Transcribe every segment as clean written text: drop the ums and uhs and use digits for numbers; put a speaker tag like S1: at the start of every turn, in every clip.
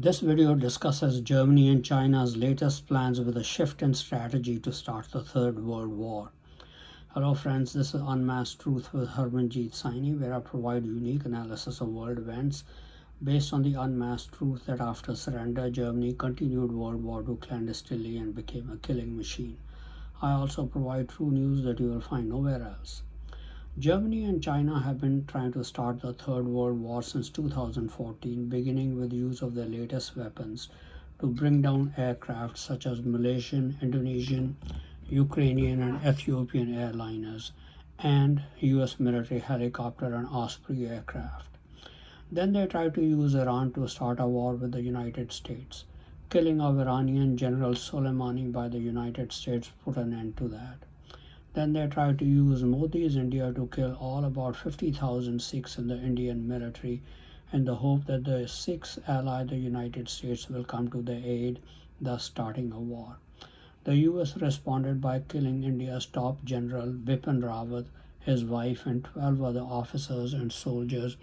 S1: This video discusses Germany and China's latest plans with a shift in strategy to start the Third World War. Hello friends, this is Unmasked Truth with Harmanjit Saini, where I provide unique analysis of world events based on the unmasked truth that after surrender, Germany continued World War II clandestinely and became a killing machine. I also provide true news that you will find nowhere else. Germany and China have been trying to start the Third World War since 2014, beginning with use of their latest weapons to bring down aircraft such as Malaysian, Indonesian, Ukrainian, and Ethiopian airliners, and US military helicopter and Osprey aircraft. Then they tried to use Iran to start a war with the United States. Killing of Iranian General Soleimani by the United States put an end to that. Then they tried to use Modi's India to kill all about 50,000 Sikhs in the Indian military in the hope that the Sikhs ally the United States will come to their aid, thus starting a war. The US responded by killing India's top general Bipin Rawat, his wife, and 12 other officers and soldiers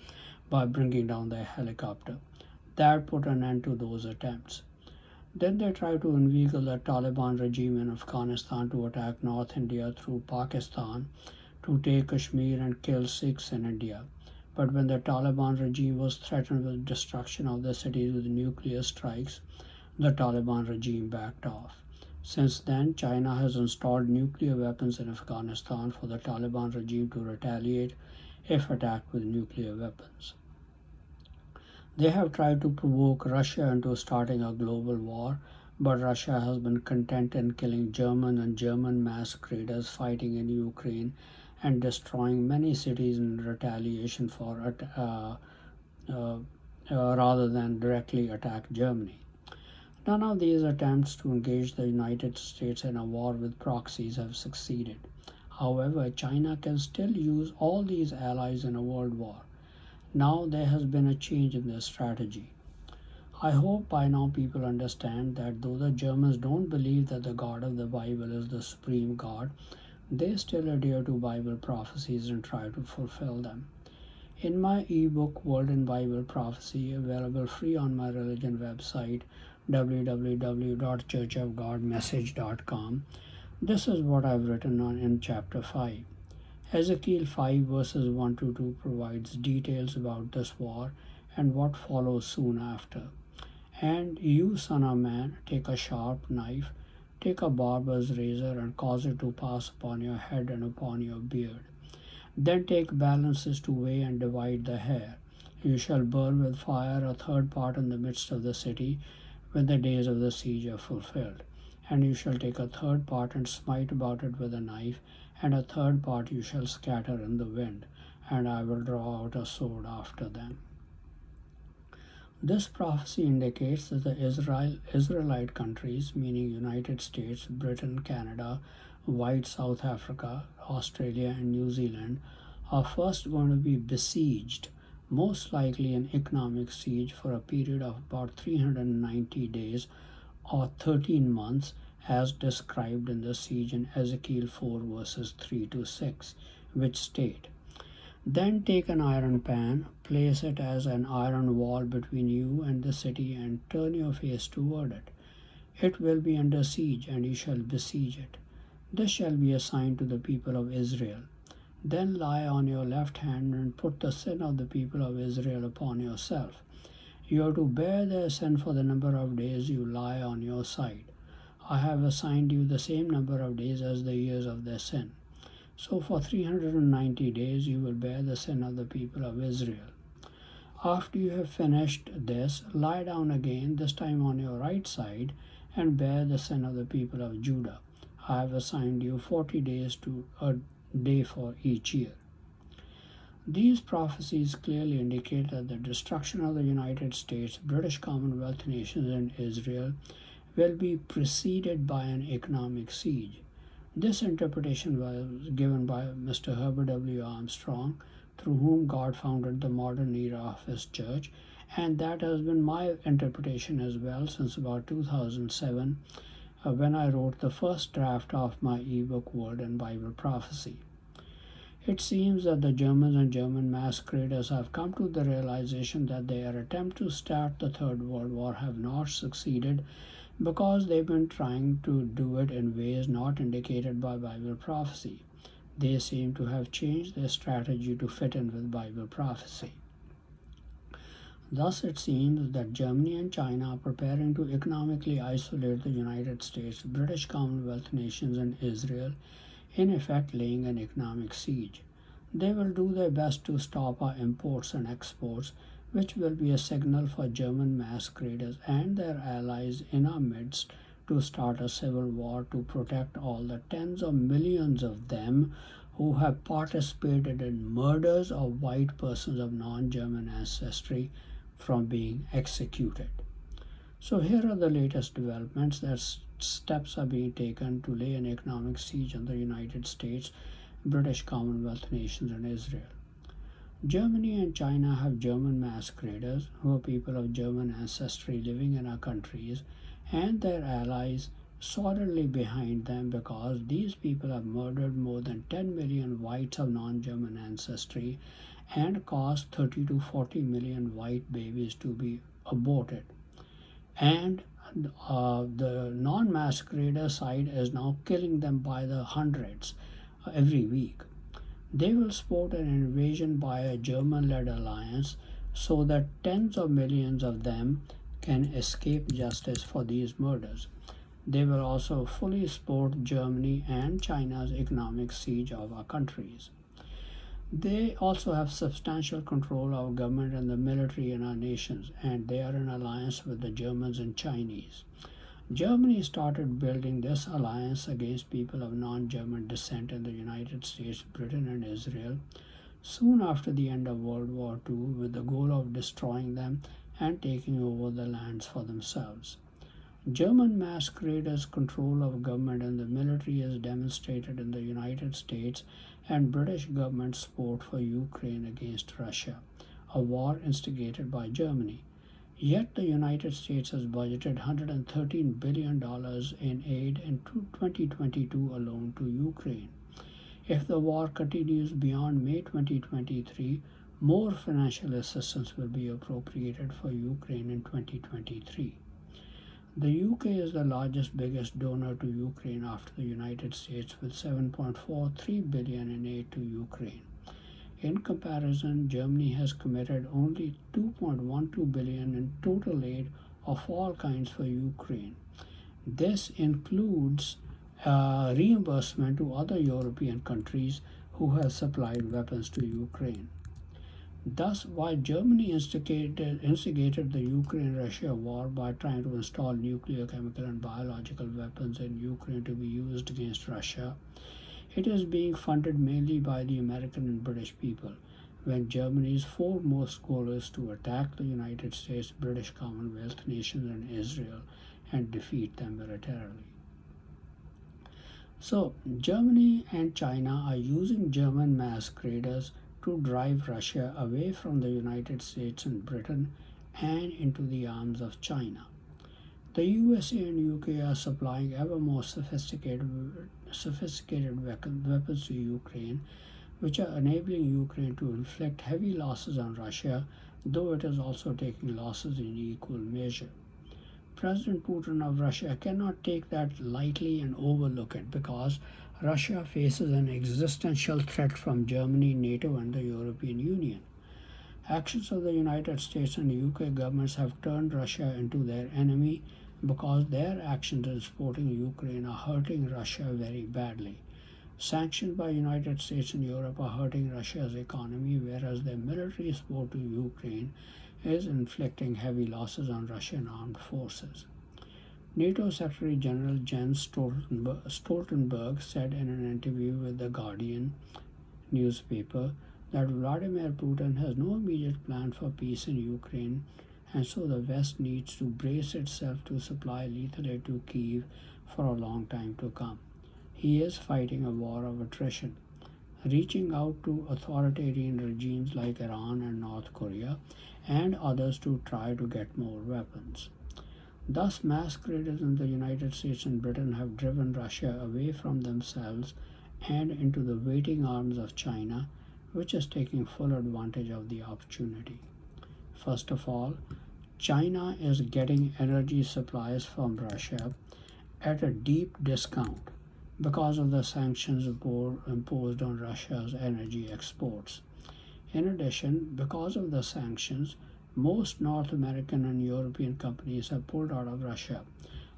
S1: by bringing down their helicopter. That put an end to those attempts. Then they tried to inveigle the Taliban regime in Afghanistan to attack North India through Pakistan to take Kashmir and kill Sikhs in India. But when the Taliban regime was threatened with destruction of the cities with nuclear strikes, the Taliban regime backed off. Since then, China has installed nuclear weapons in Afghanistan for the Taliban regime to retaliate if attacked with nuclear weapons. They have tried to provoke Russia into starting a global war, but Russia has been content in killing German and German masqueraders fighting in Ukraine and destroying many cities in retaliation for rather than directly attack Germany. None of these attempts to engage the United States in a war with proxies have succeeded. However, China can still use all these allies in a world war. Now there has been a change in their strategy. I hope by now people understand that though the Germans don't believe that the God of the Bible is the supreme God, they still adhere to Bible prophecies and try to fulfill them. In my ebook World in Bible Prophecy, available free on my religion website www.churchofgodmessage.com, this is what I've written on in chapter 5. Ezekiel 5 verses 1 to 2 provides details about this war and what follows soon after. And you, son of man, take a sharp knife, take a barber's razor, and cause it to pass upon your head and upon your beard. Then take balances to weigh and divide the hair. You shall burn with fire a third part in the midst of the city when the days of the siege are fulfilled. And you shall take a third part and smite about it with a knife, and a third part you shall scatter in the wind, and I will draw out a sword after them. This prophecy indicates that the Israelite countries, meaning United States, Britain, Canada, White South Africa, Australia, and New Zealand, are first going to be besieged, most likely an economic siege for a period of about 390 days or 13 months, as described in the siege in Ezekiel 4 verses 3 to 6, which state, Then take an iron pan, place it as an iron wall between you and the city, and turn your face toward it. It will be under siege, and you shall besiege it. This shall be a sign to the people of Israel. Then lie on your left hand and put the sin of the people of Israel upon yourself. You are to bear their sin for the number of days you lie on your side. I have assigned you the same number of days as the years of their sin. So for 390 days you will bear the sin of the people of Israel. After you have finished this, lie down again, this time on your right side, and bear the sin of the people of Judah. I have assigned you 40 days to a day for each year. These prophecies clearly indicate that the destruction of the United States, British Commonwealth nations, and Israel will be preceded by an economic siege. This interpretation was given by Mr. Herbert W. Armstrong, through whom God founded the modern era of His church, and that has been my interpretation as well since about 2007, when I wrote the first draft of my ebook World in Bible Prophecy. It seems that the Germans and German masqueraders have come to the realization that their attempt to start the Third World War have not succeeded because they've been trying to do it in ways not indicated by Bible prophecy. They seem to have changed their strategy to fit in with Bible prophecy. Thus, it seems that Germany and China are preparing to economically isolate the United States, British Commonwealth nations, and Israel, in effect laying an economic siege. They will do their best to stop our imports and exports, which will be a signal for German masqueraders and their allies in our midst to start a civil war to protect all the tens of millions of them who have participated in murders of white persons of non German ancestry from being executed. So, here are the latest developments that steps are being taken to lay an economic siege on the United States, British Commonwealth nations, and Israel. Germany and China have German masqueraders, who are people of German ancestry living in our countries, and their allies solidly behind them because these people have murdered more than 10 million whites of non German ancestry and caused 30 to 40 million white babies to be aborted. And the non masquerader side is now killing them by the hundreds every week. They will support an invasion by a German led alliance so that tens of millions of them can escape justice for these murders. They will also fully support Germany and China's economic siege of our countries. They also have substantial control of government and the military in our nations, and they are in alliance with the Germans and Chinese. Germany started building this alliance against people of non German descent in the United States, Britain, and Israel soon after the end of World War II with the goal of destroying them and taking over the lands for themselves. German masqueraders' control of government and the military is demonstrated in the United States and British government support for Ukraine against Russia, a war instigated by Germany. Yet the United States has budgeted $113 billion in aid in 2022 alone to Ukraine. If the war continues beyond May 2023, more financial assistance will be appropriated for Ukraine in 2023. The UK is the biggest donor to Ukraine after the United States with 7.43 billion in aid to Ukraine. In comparison, Germany has committed only 2.12 billion in total aid of all kinds for Ukraine. This includes reimbursement to other European countries who have supplied weapons to Ukraine. Thus, while Germany instigated the Ukraine-Russia war by trying to install nuclear, chemical, and biological weapons in Ukraine to be used against Russia, it is being funded mainly by the American and British people, when Germany's foremost goal is to attack the United States, British Commonwealth nations, and Israel and defeat them militarily. So, Germany and China are using German masqueraders to drive Russia away from the United States and Britain and into the arms of China. The USA and UK are supplying ever more sophisticated weapons to Ukraine, which are enabling Ukraine to inflict heavy losses on Russia, though it is also taking losses in equal measure. President Putin of Russia cannot take that lightly and overlook it because Russia faces an existential threat from Germany, NATO, and the European Union. Actions of the United States and UK governments have turned Russia into their enemy because their actions in supporting Ukraine are hurting Russia very badly. Sanctions by United States and Europe are hurting Russia's economy, whereas their military support to Ukraine is inflicting heavy losses on Russian armed forces. NATO Secretary General Jens Stoltenberg said in an interview with the Guardian newspaper that Vladimir Putin has no immediate plan for peace in Ukraine, and so the West needs to brace itself to supply lethal aid to Kyiv for a long time to come. He is fighting a war of attrition, reaching out to authoritarian regimes like Iran and North Korea and others to try to get more weapons. Thus, masqueraders in the United States and Britain have driven Russia away from themselves and into the waiting arms of China, which is taking full advantage of the opportunity. First of all, China is getting energy supplies from Russia at a deep discount because of the sanctions imposed on Russia's energy exports. In addition, because of the sanctions, most North American and European companies have pulled out of Russia,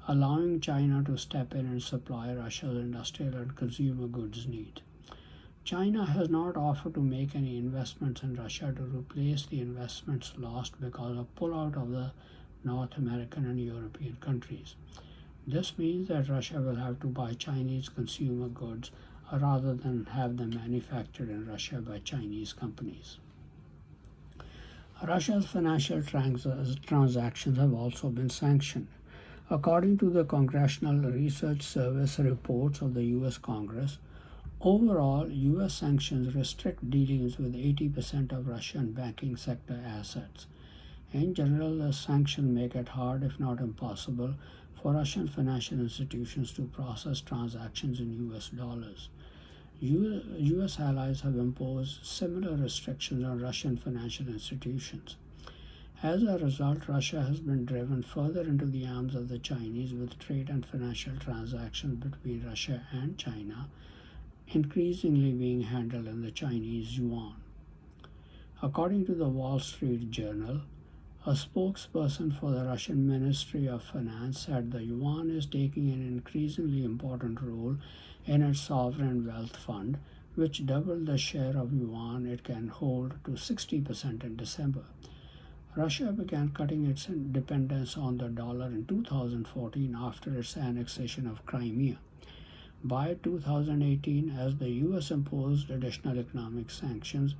S1: allowing China to step in and supply Russia's industrial and consumer goods needs. China has not offered to make any investments in Russia to replace the investments lost because of pullout of the North American and European countries. This means that Russia will have to buy Chinese consumer goods rather than have them manufactured in Russia by Chinese companies. Russia's financial transactions have also been sanctioned. According to the Congressional Research Service reports of the U.S. Congress, overall, U.S. sanctions restrict dealings with 80% of Russian banking sector assets. In general, the sanctions make it hard, if not impossible, for Russian financial institutions to process transactions in U.S. dollars. U.S. allies have imposed similar restrictions on Russian financial institutions. As a result, Russia has been driven further into the arms of the Chinese, with trade and financial transactions between Russia and China increasingly being handled in the Chinese yuan. According to the Wall Street Journal, a spokesperson for the Russian Ministry of Finance said the yuan is taking an increasingly important role in its sovereign wealth fund, which doubled the share of yuan it can hold to 60% in December. Russia began cutting its dependence on the dollar in 2014 after its annexation of Crimea. By 2018, as the US imposed additional economic sanctions,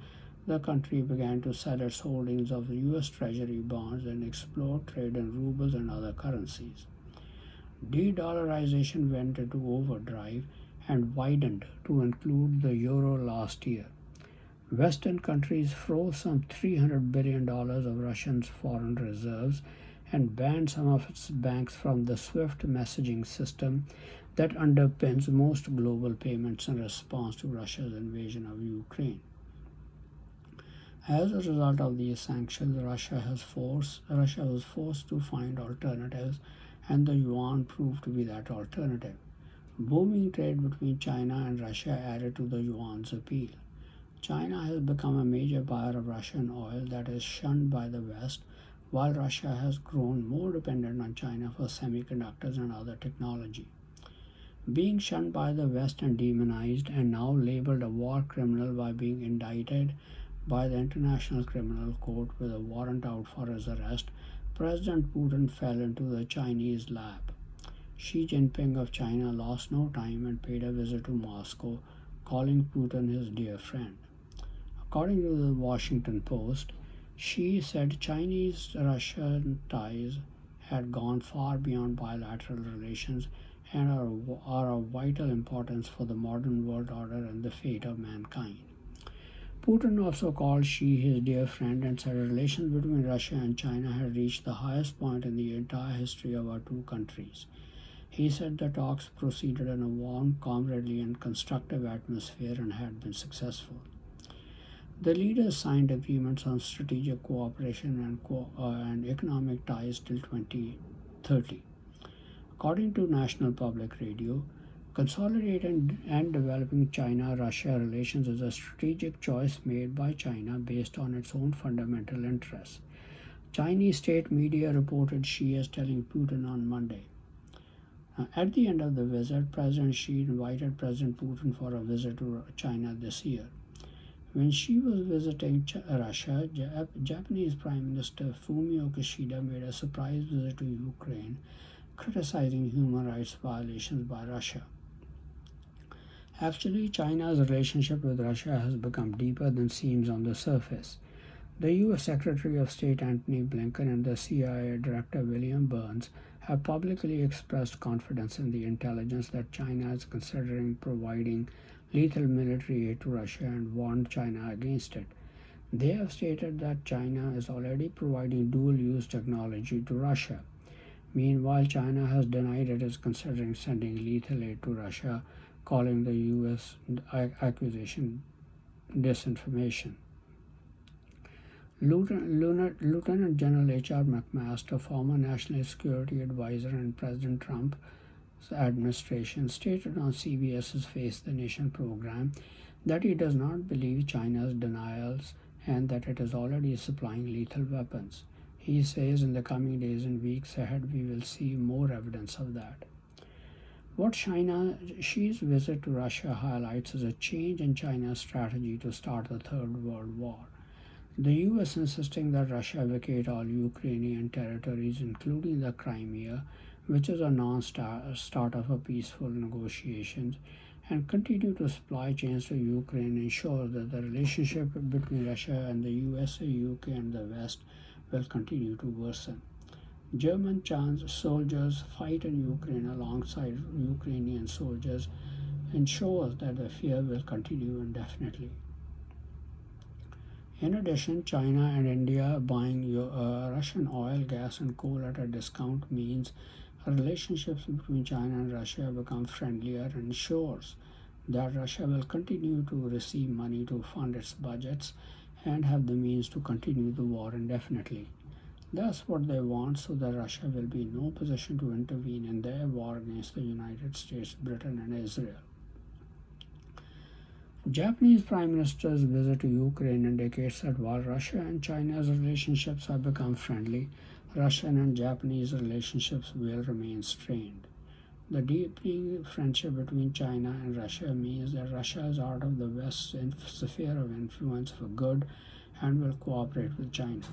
S1: the country began to sell its holdings of US Treasury bonds and explore trade in rubles and other currencies. De-dollarization went into overdrive and widened to include the euro last year. Western countries froze some $300 billion of Russia's foreign reserves and banned some of its banks from the SWIFT messaging system that underpins most global payments in response to Russia's invasion of Ukraine. As a result of these sanctions, Russia was forced to find alternatives, and the yuan proved to be that alternative. Booming trade between China and Russia added to the yuan's appeal. China has become a major buyer of Russian oil that is shunned by the West, while Russia has grown more dependent on China for semiconductors and other technology. Being shunned by the West and demonized, and now labeled a war criminal by being indicted by the International Criminal Court with a warrant out for his arrest, President Putin fell into the Chinese lap. Xi Jinping of China lost no time and paid a visit to Moscow, calling Putin his dear friend. According to the Washington Post, Xi said Chinese-Russian ties had gone far beyond bilateral relations and are of vital importance for the modern world order and the fate of mankind. Putin also called Xi his dear friend and said relations between Russia and China had reached the highest point in the entire history of our two countries. He said the talks proceeded in a warm, comradely, and constructive atmosphere and had been successful. The leaders signed agreements on strategic cooperation and economic ties till 2030. According to National Public Radio, consolidating and developing China-Russia relations is a strategic choice made by China based on its own fundamental interests. Chinese state media reported Xi as telling Putin on Monday. At the end of the visit, President Xi invited President Putin for a visit to China this year. When Xi was visiting Russia, Japanese Prime Minister Fumio Kishida made a surprise visit to Ukraine, criticizing human rights violations by Russia. Actually, China's relationship with Russia has become deeper than seems on the surface. The U.S. Secretary of State Antony Blinken and the CIA Director William Burns have publicly expressed confidence in the intelligence that China is considering providing lethal military aid to Russia and warned China against it. They have stated that China is already providing dual-use technology to Russia. Meanwhile, China has denied it is considering sending lethal aid to Russia, calling the U.S. accusation disinformation. Lieutenant General H.R. McMaster, former National Security Advisor in President Trump's administration, stated on CBS's Face the Nation program that he does not believe China's denials and that it is already supplying lethal weapons. He says in the coming days and weeks ahead we will see more evidence of that. What Xi's visit to Russia highlights is a change in China's strategy to start the Third World War. The U.S. insisting that Russia vacate all Ukrainian territories, including the Crimea, which is a non-start of a peaceful negotiations, and continue to supply chains to Ukraine ensures that the relationship between Russia and the USA, UK, and the West will continue to worsen. German soldiers fight in Ukraine alongside Ukrainian soldiers ensures that the fear will continue indefinitely. In addition, China and India buying Russian oil, gas, and coal at a discount means relationships between China and Russia become friendlier and ensures that Russia will continue to receive money to fund its budgets and have the means to continue the war indefinitely. That's what they want, so that Russia will be in no position to intervene in their war against the United States, Britain, and Israel. Japanese Prime Minister's visit to Ukraine indicates that while Russia and China's relationships have become friendly, Russian and Japanese relationships will remain strained. The deepening friendship between China and Russia means that Russia is out of the West's sphere of influence for good and will cooperate with China.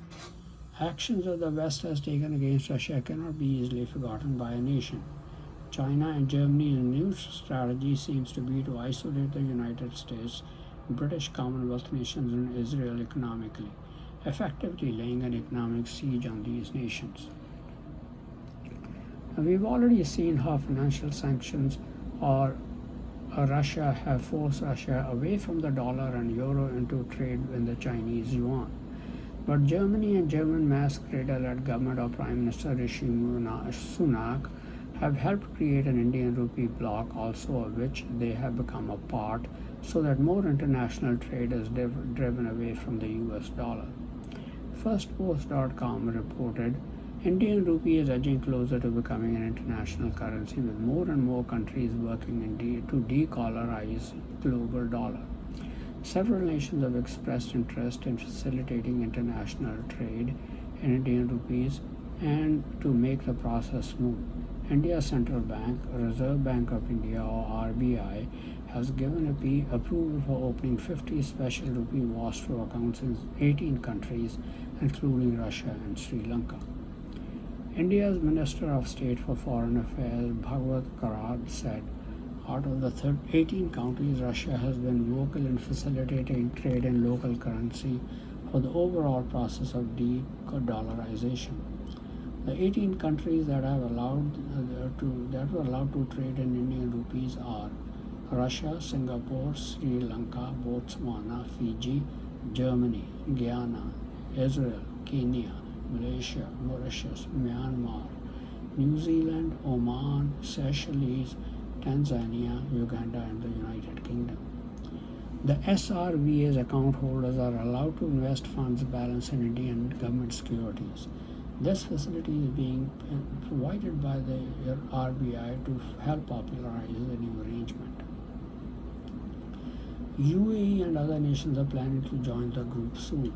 S1: Actions that the West has taken against Russia cannot be easily forgotten by a nation. China and Germany's new strategy seems to be to isolate the United States, British Commonwealth nations, and Israel economically, effectively laying an economic siege on these nations. Now, we've already seen how financial sanctions Russia have forced Russia away from the dollar and euro into trade in the Chinese yuan. But Germany and German masquerader-led government of Prime Minister Rishi Sunak have helped create an Indian rupee bloc, also of which they have become a part, so that more international trade is driven away from the US dollar. Firstpost.com reported, Indian rupee is edging closer to becoming an international currency, with more and more countries working to de-dollarize global dollar. Several nations have expressed interest in facilitating international trade in Indian rupees and to make the process smooth. India's central bank, Reserve Bank of India or RBI, has given approval for opening 50 special rupee escrow accounts in 18 countries, including Russia and Sri Lanka. India's Minister of State for Foreign Affairs, Bhagwat Karad, said, out of the 18 countries, Russia has been vocal in facilitating trade in local currency for the overall process of de-dollarization. The 18 countries that were allowed to trade in Indian rupees are Russia, Singapore, Sri Lanka, Botswana, Fiji, Germany, Guyana, Israel, Kenya, Malaysia, Mauritius, Myanmar, New Zealand, Oman, Seychelles, Tanzania, Uganda, and the United Kingdom. The SRVA's account holders are allowed to invest funds balance in Indian government securities. This facility is being provided by the RBI to help popularize the new arrangement. UAE and other nations are planning to join the group soon.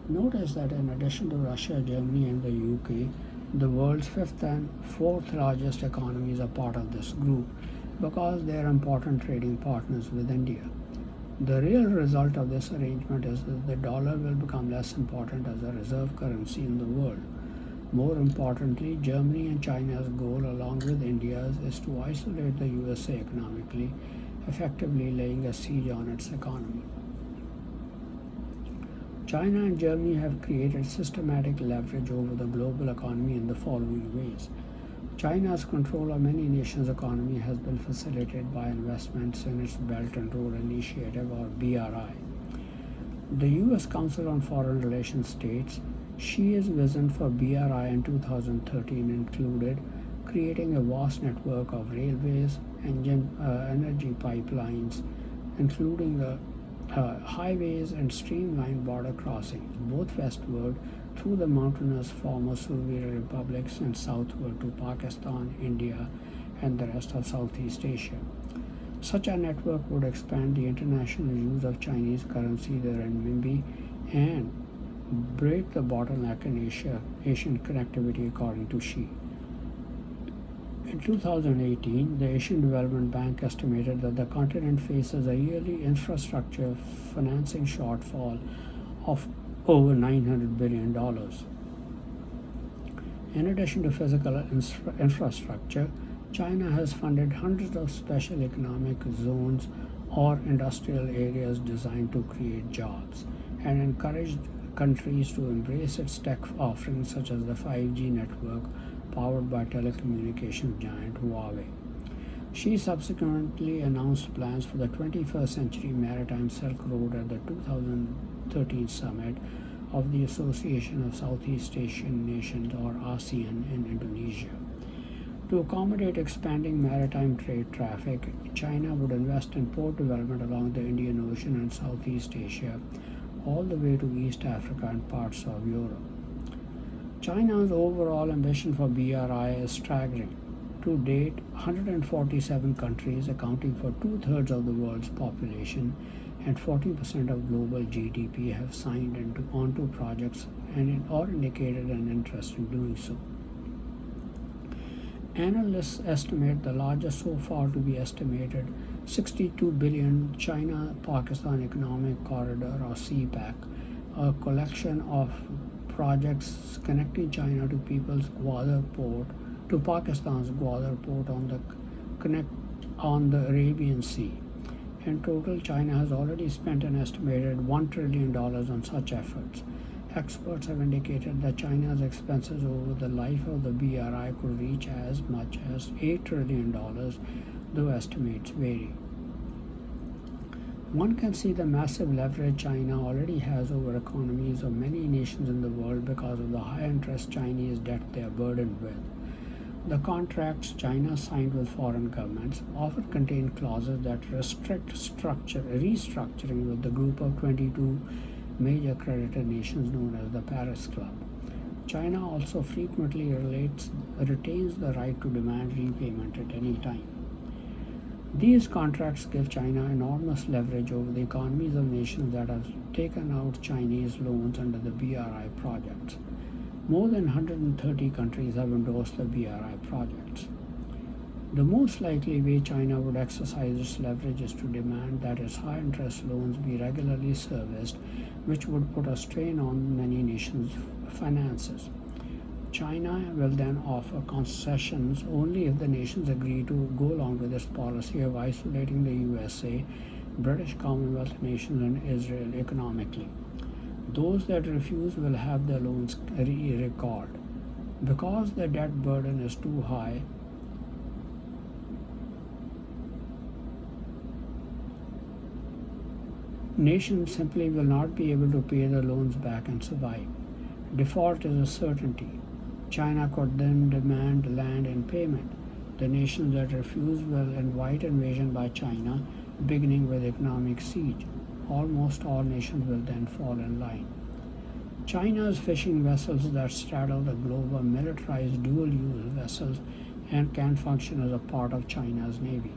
S1: Notice that in addition to Russia, Germany, and the UK, the world's fifth and fourth largest economies are part of this group because they are important trading partners with India. The real result of this arrangement is that the dollar will become less important as a reserve currency in the world. More importantly, Germany and China's goal, along with India's, is to isolate the USA economically, effectively laying a siege on its economy. China and Germany have created systematic leverage over the global economy in the following ways. China's control of many nations' economy has been facilitated by investments in its Belt and Road Initiative, or BRI. The U.S. Council on Foreign Relations states Xi's vision for BRI in 2013 included creating a vast network of railways, energy pipelines, including the highways and streamlined border crossings, both westward through the mountainous former Soviet republics and southward to Pakistan, India, and the rest of Southeast Asia. Such a network would expand the international use of Chinese currency, the renminbi, and break the bottleneck in Asian connectivity, according to Xi. In 2018, the Asian Development Bank estimated that the continent faces a yearly infrastructure financing shortfall of over $900 billion. In addition to physical infrastructure, China has funded hundreds of special economic zones or industrial areas designed to create jobs and encouraged countries to embrace its tech offerings such as the 5G network powered by telecommunications giant Huawei. She subsequently announced plans for the 21st Century Maritime Silk Road at the 2013 summit of the Association of Southeast Asian Nations, or ASEAN, in Indonesia. To accommodate expanding maritime trade traffic, China would invest in port development along the Indian Ocean and Southeast Asia, all the way to East Africa and parts of Europe. China's overall ambition for BRI is staggering. To date, 147 countries, accounting for two-thirds of the world's population and 40% of global GDP, have signed onto projects or indicated an interest in doing so. Analysts estimate the largest so far to be estimated $62 billion China-Pakistan Economic Corridor, or CPEC, a collection of projects connecting China to Pakistan's Gwadar port on the Arabian Sea. In total, China has already spent an estimated $1 trillion on such efforts. Experts have indicated that China's expenses over the life of the BRI could reach as much as $8 trillion, though estimates vary. One can see the massive leverage China already has over economies of many nations in the world because of the high interest Chinese debt they are burdened with. The contracts China signed with foreign governments often contain clauses that restrict restructuring with the group of 22 major creditor nations known as the Paris Club. China also frequently retains the right to demand repayment at any time. These contracts give China enormous leverage over the economies of nations that have taken out Chinese loans under the BRI projects. More than 130 countries have endorsed the BRI projects. The most likely way China would exercise its leverage is to demand that its high-interest loans be regularly serviced, which would put a strain on many nations' finances. China will then offer concessions only if the nations agree to go along with its policy of isolating the USA, British Commonwealth nations, and Israel economically. Those that refuse will have their loans recalled. Because the debt burden is too high, nations simply will not be able to pay their loans back and survive. Default is a certainty. China could then demand land in payment. The nations that refuse will invite invasion by China, beginning with economic siege. Almost all nations will then fall in line. China's fishing vessels that straddle the globe are militarized dual-use vessels and can function as a part of China's navy.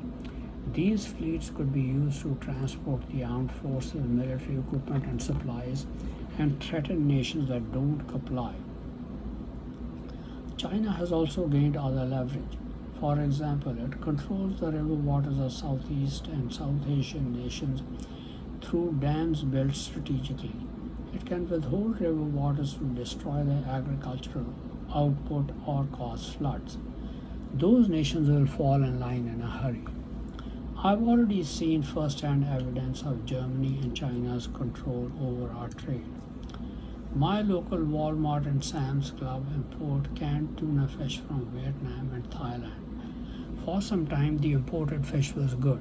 S1: These fleets could be used to transport the armed forces, military equipment, and supplies, and threaten nations that don't comply. China has also gained other leverage. For example, it controls the river waters of Southeast and South Asian nations through dams built strategically. It can withhold river waters to destroy their agricultural output or cause floods. Those nations will fall in line in a hurry. I've already seen first-hand evidence of Germany and China's control over our trade. My local Walmart and Sam's Club import canned tuna fish from Vietnam and Thailand. For some time, the imported fish was good.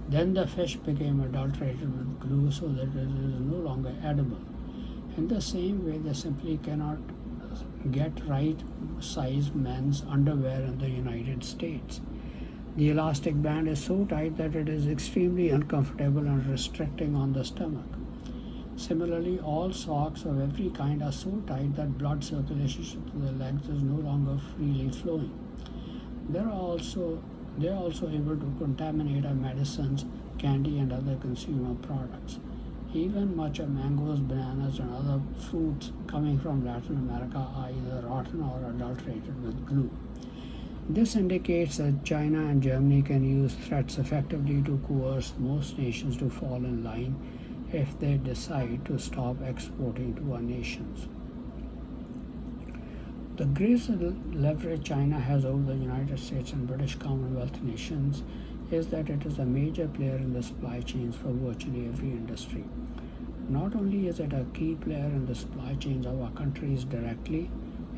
S1: Then the fish became adulterated with glue so that it is no longer edible. In the same way, they simply cannot get right size men's underwear in the United States. The elastic band is so tight that it is extremely uncomfortable and restricting on the stomach. Similarly, all socks of every kind are so tight that blood circulation to the legs is no longer freely flowing. They are also able to contaminate our medicines, candy, and other consumer products. Even much of mangoes, bananas, and other fruits coming from Latin America are either rotten or adulterated with glue. This indicates that China and Germany can use threats effectively to coerce most nations to fall in line if they decide to stop exporting to our nations. The greatest leverage China has over the United States and British Commonwealth nations is that it is a major player in the supply chains for virtually every industry. Not only is it a key player in the supply chains of our countries directly,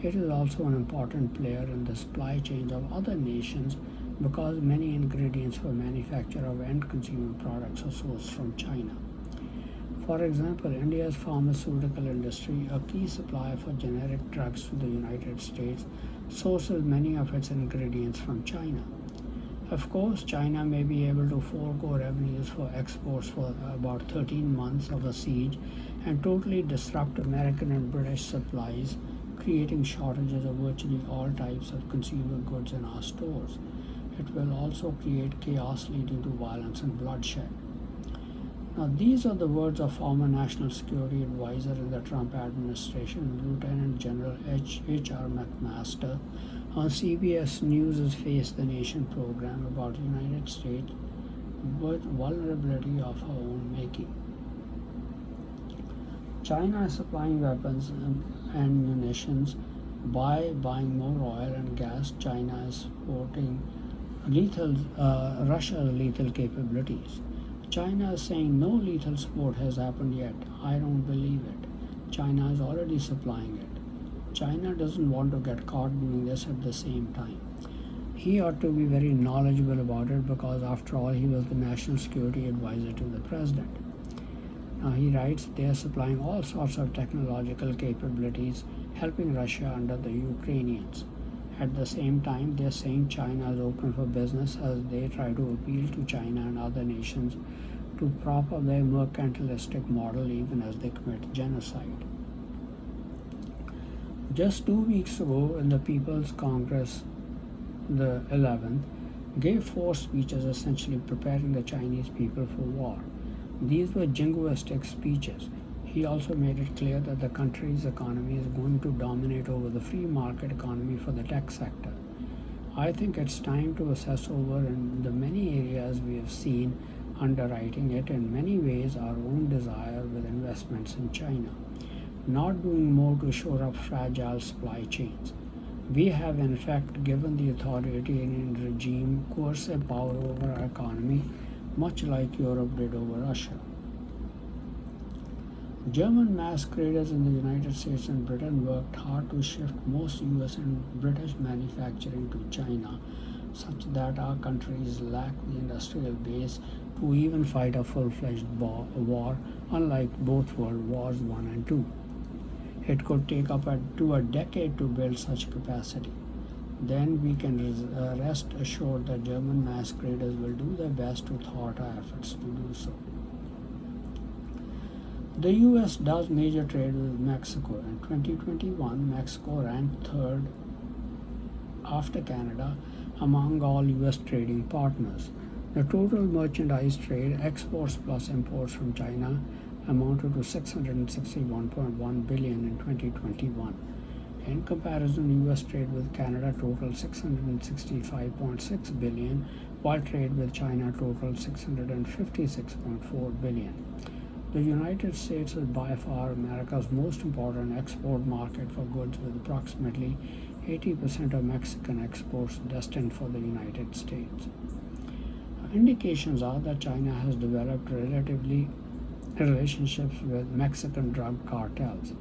S1: it is also an important player in the supply chains of other nations because many ingredients for manufacture of end consumer products are sourced from China. For example, India's pharmaceutical industry, a key supplier for generic drugs to the United States, sources many of its ingredients from China. Of course, China may be able to forego revenues for exports for about 13 months of a siege and totally disrupt American and British supplies, creating shortages of virtually all types of consumer goods in our stores. It will also create chaos leading to violence and bloodshed. Now, these are the words of former National Security Advisor in the Trump administration, Lieutenant General H.R. McMaster, on CBS News' Face the Nation program about the United States with vulnerability of her own making. China is supplying weapons and munitions by buying more oil and gas. China is supporting Russia's lethal capabilities. China is saying no lethal support has happened yet. I don't believe it. China is already supplying it. China doesn't want to get caught doing this at the same time. He ought to be very knowledgeable about it because, after all, he was the National Security Advisor to the President. Now, he writes they are supplying all sorts of technological capabilities, helping Russia under the Ukrainians. At the same time, they are saying China is open for business as they try to appeal to China and other nations to prop up their mercantilistic model even as they commit genocide. Just 2 weeks ago, in the People's Congress, the 11th, gave 4 speeches essentially preparing the Chinese people for war. These were jingoistic speeches. He also made it clear that the country's economy is going to dominate over the free market economy for the tech sector. I think it's time to assess over in the many areas we have seen underwriting it in many ways our own desire with investments in China, not doing more to shore up fragile supply chains. We have in fact given the authoritarian regime coercive power over our economy, much like Europe did over Russia. German masqueraders in the United States and Britain worked hard to shift most US and British manufacturing to China, such that our countries lack the industrial base to even fight a full-fledged war, unlike both World Wars I and II. It could take up to a decade to build such capacity. Then we can rest assured that German masqueraders will do their best to thwart our efforts to do so. The US does major trade with Mexico. In 2021, Mexico ranked 3rd after Canada among all US trading partners. The total merchandise trade, exports plus imports from China, amounted to $661.1 billion in 2021. In comparison, US trade with Canada totaled $665.6 billion, while trade with China totaled $656.4 billion. The United States is by far America's most important export market for goods, with approximately 80% of Mexican exports destined for the United States. Indications are that China has developed relationships with Mexican drug cartels.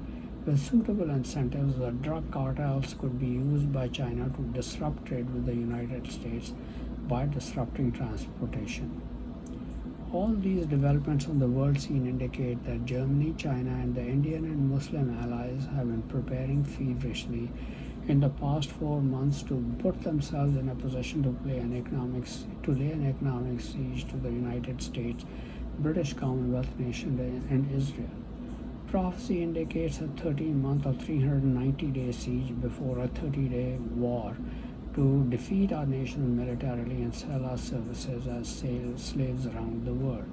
S1: With suitable incentives, the drug cartels could be used by China to disrupt trade with the United States by disrupting transportation. All these developments on the world scene indicate that Germany, China, and the Indian and Muslim allies have been preparing feverishly in the past 4 months to put themselves in a position to lay an economic siege to the United States, British Commonwealth nation, and Israel. Prophecy indicates a 13-month or 390-day siege before a 30-day war to defeat our nation militarily and sell our services as slaves around the world.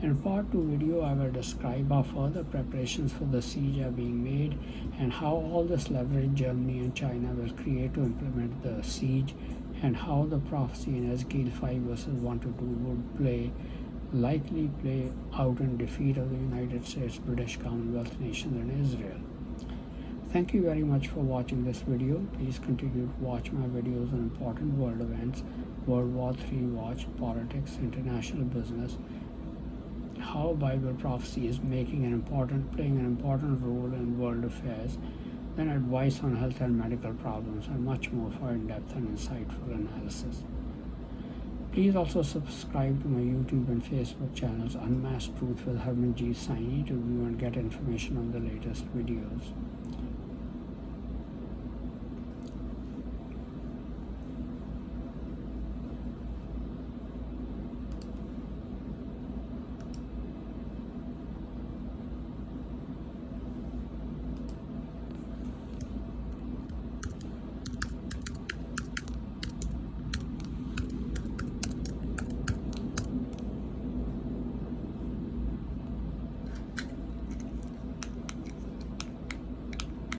S1: In part 2 video, I will describe how further preparations for the siege are being made and how all this leverage Germany and China will create to implement the siege, and how the prophecy in Ezekiel 5 verses 1 to 2 would likely play out in defeat of the United States, British Commonwealth nations, and Israel. Thank you very much for watching this video. Please continue to watch my videos on important world events, World War III watch, politics, international business, how Bible prophecy is playing an important role in world affairs, then advice on health and medical problems, and much more for in-depth and insightful analysis. Please also subscribe to my YouTube and Facebook channels Unmasked Truth with Harmanjit Saini to view and get information on the latest videos.